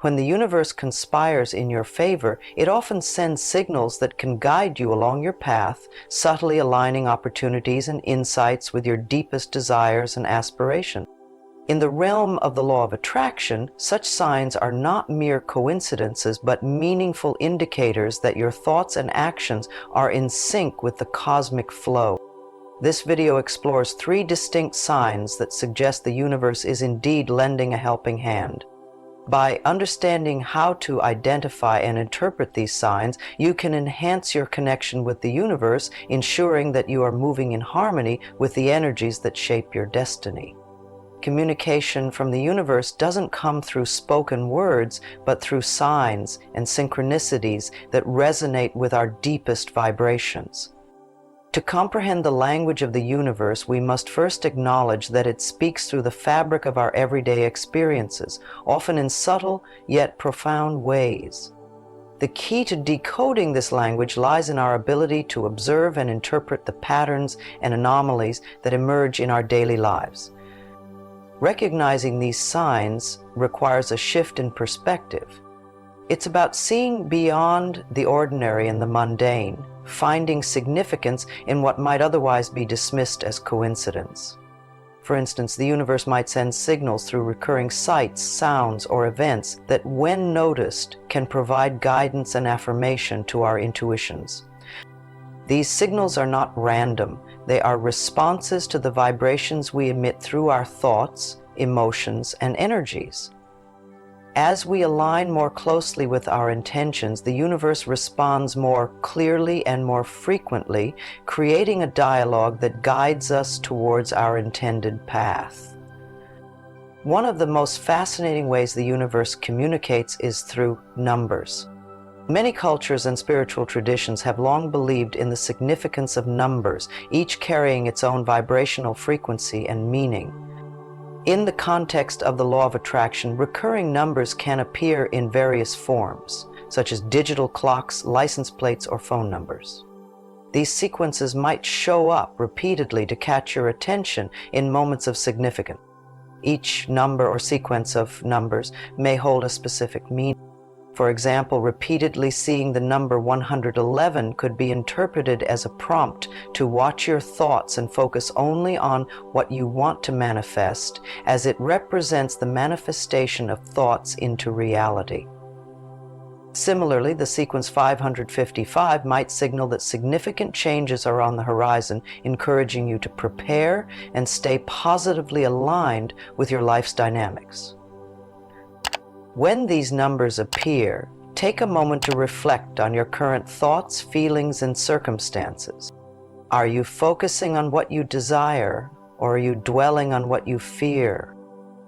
When the universe conspires in your favor, it often sends signals that can guide you along your path, subtly aligning opportunities and insights with your deepest desires and aspirations. In the realm of the law of attraction, such signs are not mere coincidences, but meaningful indicators that your thoughts and actions are in sync with the cosmic flow. This video explores 3 distinct signs that suggest the universe is indeed lending a helping hand. By understanding how to identify and interpret these signs, you can enhance your connection with the universe, ensuring that you are moving in harmony with the energies that shape your destiny. Communication from the universe doesn't come through spoken words, but through signs and synchronicities that resonate with our deepest vibrations. To comprehend the language of the universe, we must first acknowledge that it speaks through the fabric of our everyday experiences, often in subtle yet profound ways. The key to decoding this language lies in our ability to observe and interpret the patterns and anomalies that emerge in our daily lives. Recognizing these signs requires a shift in perspective. It's about seeing beyond the ordinary and the mundane, finding significance in what might otherwise be dismissed as coincidence. For instance, the universe might send signals through recurring sights, sounds, or events that, when noticed, can provide guidance and affirmation to our intuitions. These signals are not random. They are responses to the vibrations we emit through our thoughts, emotions, and energies. As we align more closely with our intentions, the universe responds more clearly and more frequently, creating a dialogue that guides us towards our intended path. One of the most fascinating ways the universe communicates is through numbers. Many cultures and spiritual traditions have long believed in the significance of numbers, each carrying its own vibrational frequency and meaning. In the context of the law of attraction, recurring numbers can appear in various forms, such as digital clocks, license plates, or phone numbers. These sequences might show up repeatedly to catch your attention in moments of significance. Each number or sequence of numbers may hold a specific meaning. For example, repeatedly seeing the number 111 could be interpreted as a prompt to watch your thoughts and focus only on what you want to manifest, as it represents the manifestation of thoughts into reality. Similarly, the sequence 555 might signal that significant changes are on the horizon, encouraging you to prepare and stay positively aligned with your life's dynamics. When these numbers appear, take a moment to reflect on your current thoughts, feelings, and circumstances. Are you focusing on what you desire, or are you dwelling on what you fear?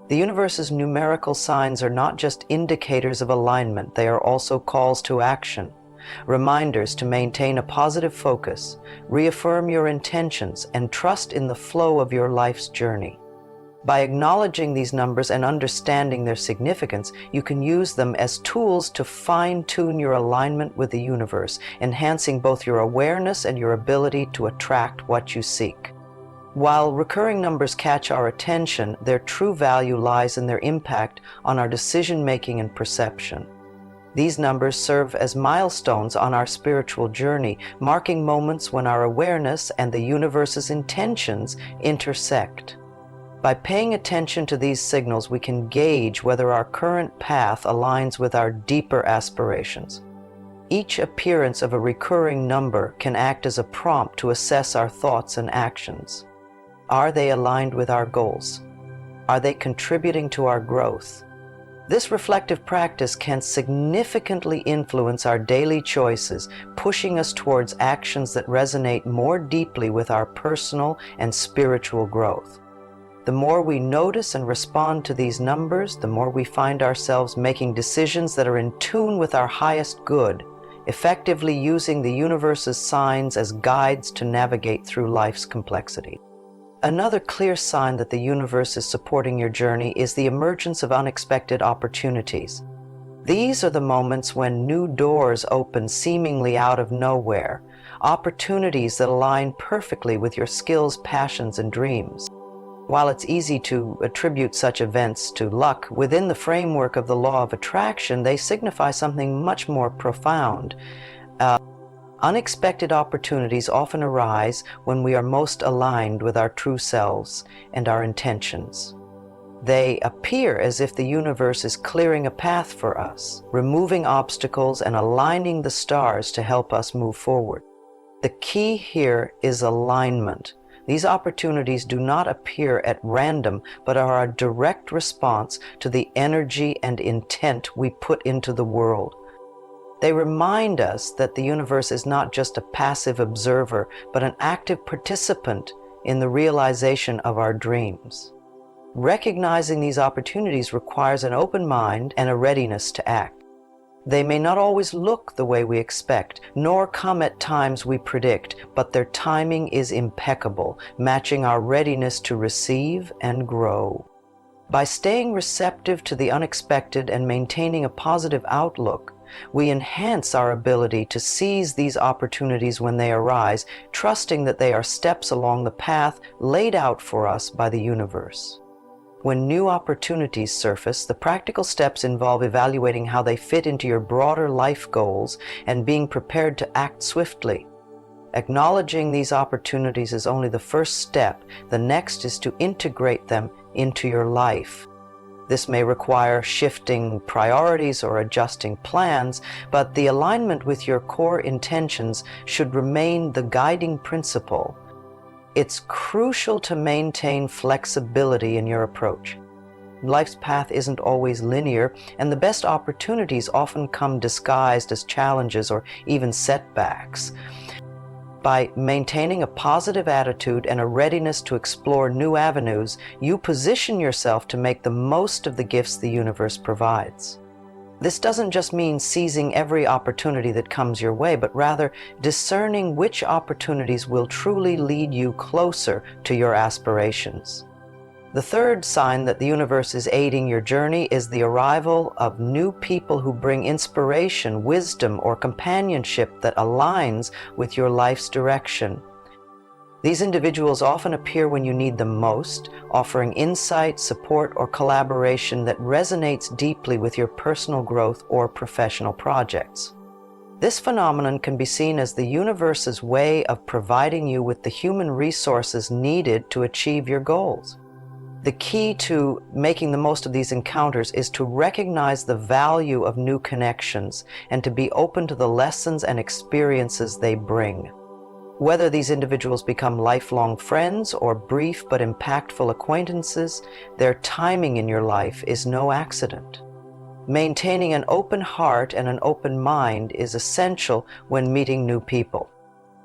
The universe's numerical signs are not just indicators of alignment, they are also calls to action, reminders to maintain a positive focus, reaffirm your intentions, and trust in the flow of your life's journey. By acknowledging these numbers and understanding their significance, you can use them as tools to fine-tune your alignment with the universe, enhancing both your awareness and your ability to attract what you seek. While recurring numbers catch our attention, their true value lies in their impact on our decision-making and perception. These numbers serve as milestones on our spiritual journey, marking moments when our awareness and the universe's intentions intersect. By paying attention to these signals, we can gauge whether our current path aligns with our deeper aspirations. Each appearance of a recurring number can act as a prompt to assess our thoughts and actions. Are they aligned with our goals? Are they contributing to our growth? This reflective practice can significantly influence our daily choices, pushing us towards actions that resonate more deeply with our personal and spiritual growth. The more we notice and respond to these numbers, the more we find ourselves making decisions that are in tune with our highest good, effectively using the universe's signs as guides to navigate through life's complexity. Another clear sign that the universe is supporting your journey is the emergence of unexpected opportunities. These are the moments when new doors open seemingly out of nowhere, opportunities that align perfectly with your skills, passions, and dreams. While it's easy to attribute such events to luck, within the framework of the law of attraction, they signify something much more profound. Unexpected opportunities often arise when we are most aligned with our true selves and our intentions. They appear as if the universe is clearing a path for us, removing obstacles and aligning the stars to help us move forward. The key here is alignment. These opportunities do not appear at random, but are a direct response to the energy and intent we put into the world. They remind us that the universe is not just a passive observer, but an active participant in the realization of our dreams. Recognizing these opportunities requires an open mind and a readiness to act. They may not always look the way we expect, nor come at times we predict, but their timing is impeccable, matching our readiness to receive and grow. By staying receptive to the unexpected and maintaining a positive outlook, we enhance our ability to seize these opportunities when they arise, trusting that they are steps along the path laid out for us by the universe. When new opportunities surface, the practical steps involve evaluating how they fit into your broader life goals and being prepared to act swiftly. Acknowledging these opportunities is only the first step. The next is to integrate them into your life. This may require shifting priorities or adjusting plans, but the alignment with your core intentions should remain the guiding principle. It's crucial to maintain flexibility in your approach. Life's path isn't always linear, and the best opportunities often come disguised as challenges or even setbacks. By maintaining a positive attitude and a readiness to explore new avenues, you position yourself to make the most of the gifts the universe provides. This doesn't just mean seizing every opportunity that comes your way, but rather discerning which opportunities will truly lead you closer to your aspirations. The third sign that the universe is aiding your journey is the arrival of new people who bring inspiration, wisdom, or companionship that aligns with your life's direction. These individuals often appear when you need them most, offering insight, support, or collaboration that resonates deeply with your personal growth or professional projects. This phenomenon can be seen as the universe's way of providing you with the human resources needed to achieve your goals. The key to making the most of these encounters is to recognize the value of new connections and to be open to the lessons and experiences they bring. Whether these individuals become lifelong friends or brief but impactful acquaintances, their timing in your life is no accident. Maintaining an open heart and an open mind is essential when meeting new people.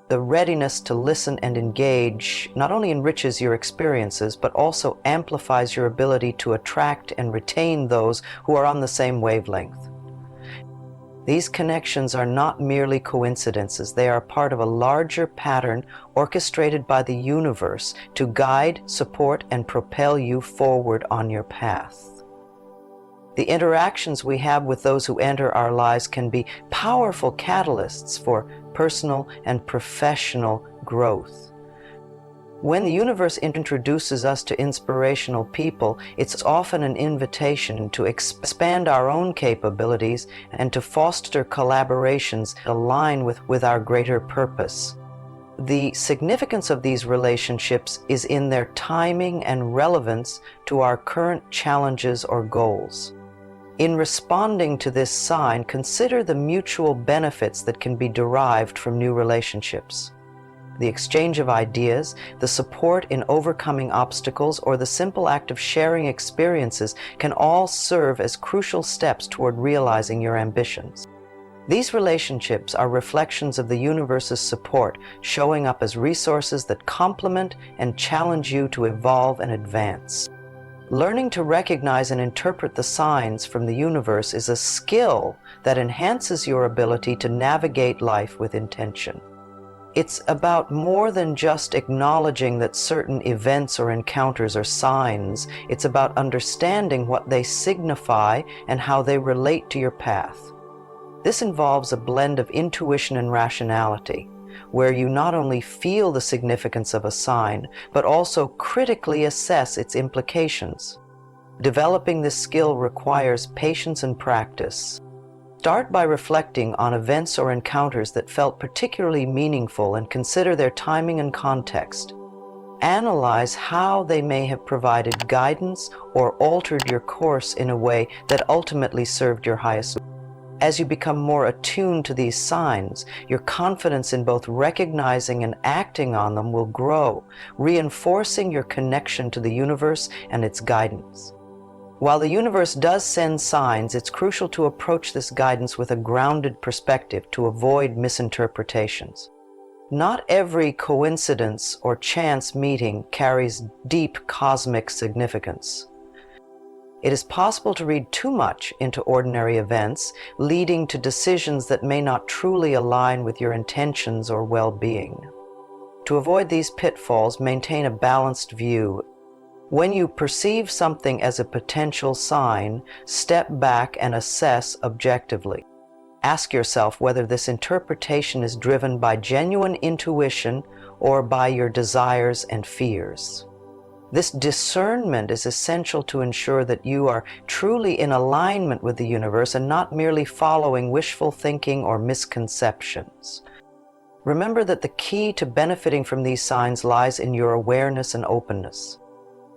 The readiness to listen and engage not only enriches your experiences, but also amplifies your ability to attract and retain those who are on the same wavelength. These connections are not merely coincidences. They are part of a larger pattern orchestrated by the universe to guide, support, and propel you forward on your path. The interactions we have with those who enter our lives can be powerful catalysts for personal and professional growth. When the universe introduces us to inspirational people, it's often an invitation to expand our own capabilities and to foster collaborations that align with our greater purpose. The significance of these relationships is in their timing and relevance to our current challenges or goals. In responding to this sign, consider the mutual benefits that can be derived from new relationships. The exchange of ideas, the support in overcoming obstacles, or the simple act of sharing experiences can all serve as crucial steps toward realizing your ambitions. These relationships are reflections of the universe's support, showing up as resources that complement and challenge you to evolve and advance. Learning to recognize and interpret the signs from the universe is a skill that enhances your ability to navigate life with intention. It's about more than just acknowledging that certain events or encounters are signs. It's about understanding what they signify and how they relate to your path. This involves a blend of intuition and rationality. where you not only feel the significance of a sign, but also critically assess its implications. Developing this skill requires patience and practice. Start by reflecting on events or encounters that felt particularly meaningful and consider their timing and context. Analyze how they may have provided guidance or altered your course in a way that ultimately served your highest good. As you become more attuned to these signs, your confidence in both recognizing and acting on them will grow, reinforcing your connection to the universe and its guidance. While the universe does send signs, it's crucial to approach this guidance with a grounded perspective to avoid misinterpretations. Not every coincidence or chance meeting carries deep cosmic significance. It is possible to read too much into ordinary events, leading to decisions that may not truly align with your intentions or well-being. To avoid these pitfalls, maintain a balanced view. When you perceive something as a potential sign, step back and assess objectively. Ask yourself whether this interpretation is driven by genuine intuition or by your desires and fears. This discernment is essential to ensure that you are truly in alignment with the universe and not merely following wishful thinking or misconceptions. Remember that the key to benefiting from these signs lies in your awareness and openness.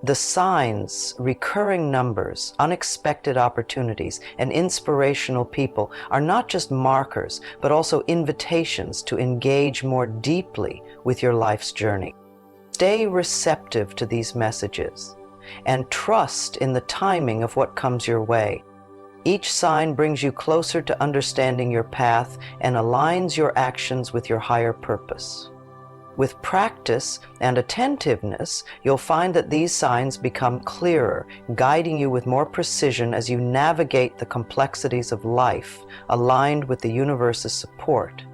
The signs, recurring numbers, unexpected opportunities, and inspirational people are not just markers, but also invitations to engage more deeply with your life's journey. Stay receptive to these messages and trust in the timing of what comes your way. Each sign brings you closer to understanding your path and aligns your actions with your higher purpose. With practice and attentiveness, you'll find that these signs become clearer, guiding you with more precision as you navigate the complexities of life, aligned with the universe's support.